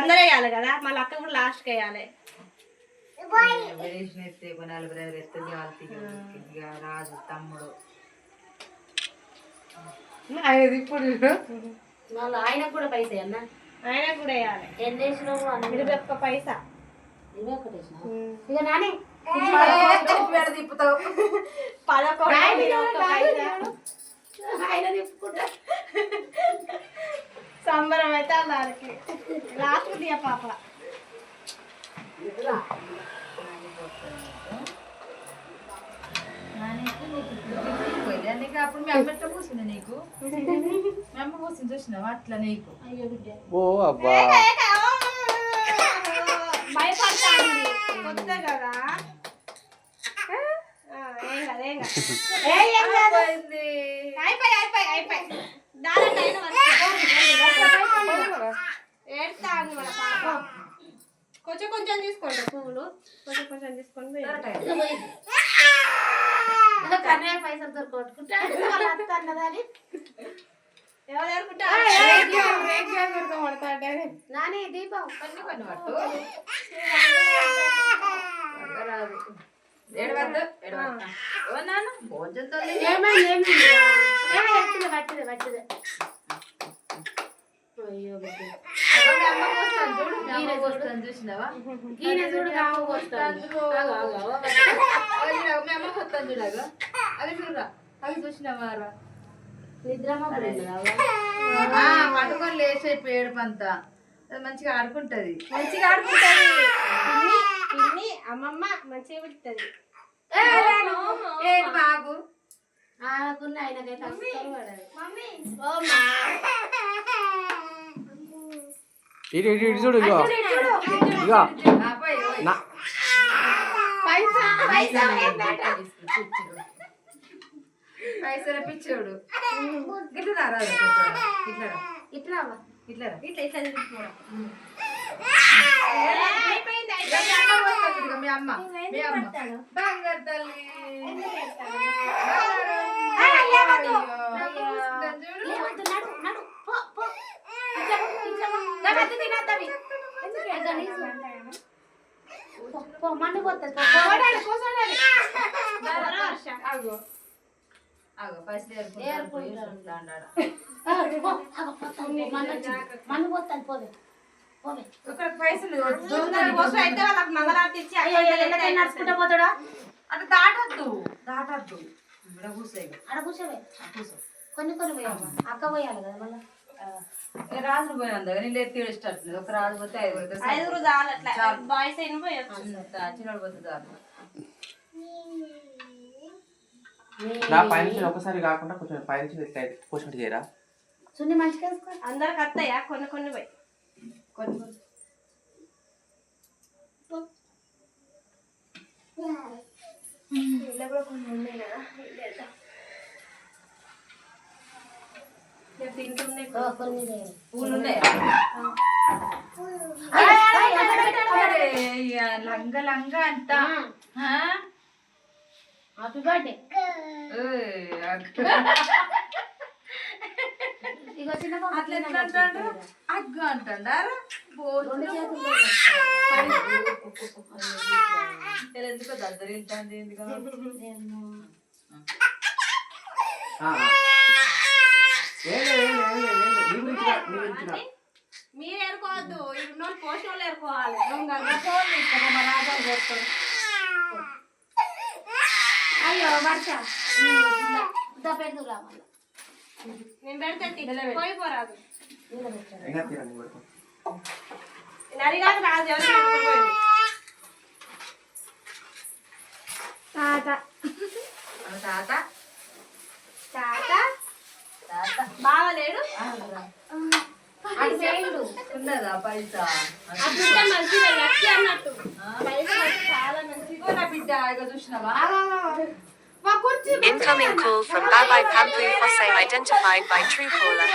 అందరూ వేయాలి కదా, మళ్ళీ అక్క కూడా లాస్ట్కి వేయాలి. రాజు తమ్ముడు ఇప్పుడు మళ్ళీ ఆయనకు కూడా పైసా అన్న, ఆయనకు కూడా వేయాలి. ఎన్ని వేసినావు? 21 పైసా. 21 వేసినావు ఇక నాని తిప్పుతావు. 11 ఆయన తిప్పుకుంటా సంబరం అయితే అందరికి లాస్ట్ దియ పాప. అప్పుడు మీ అమ్మ ఎట్లా కూర్చుంది నీకు? మీ అమ్మ కూర్చుని చూసినావా అట్లా నీకు? ఓ అబ్బా భయపడతాంది కొత్త కదా. ఏం కాదు ఏం కాదు. అయిపోయి దాని ఏడుతా అంది మన పాప. కొంచెం కొంచెం తీసుకోండి పువ్వులు, కొంచెం కొంచెం తీసుకోండి. కన్నయ్య పైసలు దొరకొట్టుకుంటా అన్నదాని ఎవరు అనుకుంటా నాని దీపం కొన్ని కొన్ని పట్టు. ఏడవద్దు ఏడవద్దు. ఓ నాన్న భోజనం తల్లి. పట్టిదే అయ్యో చూసినావా? ఈయన చూడు వస్తాను మీ అమ్మ వస్తాను చూడగా అవి చూడరా, అవి చూసినావా? నిద్రమా పట్టుకొని లేచే పేడు పంత మంచిగా ఆడుకుంటది. పిన్ని అమ్మమ్మ మంచిగా పెడుతుంది. బాగు ఆకున్న ఆయనకైతే అస్సలు పడదు. ఇటు చూడు ఇగో ఇగో పైసలు పిచ్చోడు. ఇట్లా రాదు, ఇట్లా ఇట్లా ఇట్లా ఇట్లా ఇట్లా తీసుకోవడం. మీ అమ్మ బంగారు తల్లి మన్ను పోతుంది. మన్ను పోతాను పోవే పైసలు అయితే వాళ్ళకి మంగళారతి ఇచ్చి నడుచుకుంటా పోతాడా? అట్లా దాటద్దు దాటద్దు. అక్కడ కూర్చోవే కొన్ని కొన్ని పోయావా? అక్క పోయాలి కదా మళ్ళీ. రాజులు పోయినందు నేను ఎత్తి ఏడుస్తుంది. ఒక రాజు పోతే 5 చాలు. అట్లా బాయ్స్ అయిన పోయొచ్చు, చిన్నోడు పోతే చాలు. నా పైనుంచి ఒకసారి కాకుండా కొంచెం పైనుంచి ఇట్లా పోసినట్టు చేయరా? చున్ని మంచిగా వేసుకో. అందరికి వస్తాయా? కొన్ని కొన్ని పోయి కొన్ని ఇలా కూడా కొన్ని ఉన్నాయి కదా. పూలు ఉన్నాయా? లంగా లంగా అంట. Happy birthday. ఇగో చిన్న అట్లా ఎట్లా అంటాడు? అగ్గ అంటాడారా? ఎందుకో దగ్గర ఏంటండి? మీరు ఏరుకోవద్దు, ఇప్పుడు పోషణ వాళ్ళు ఏరుకోవాలి. అయ్యో వర్ష పెడుతురా నేను పెడితే పోయిపోరాదు. ఇంకా అడిగాక రాదు ఎవరు తాత తాత తాత బావలేడు. ఉన్నదా పైసా? అట్లా మంచిగా లక్కీ అన్నట్టు పైసా చాలా మంచిగా. నా బిడ్డ ఇక చూసినావా? Incoming call from Babai Pampu Hossain identified by Truecaller.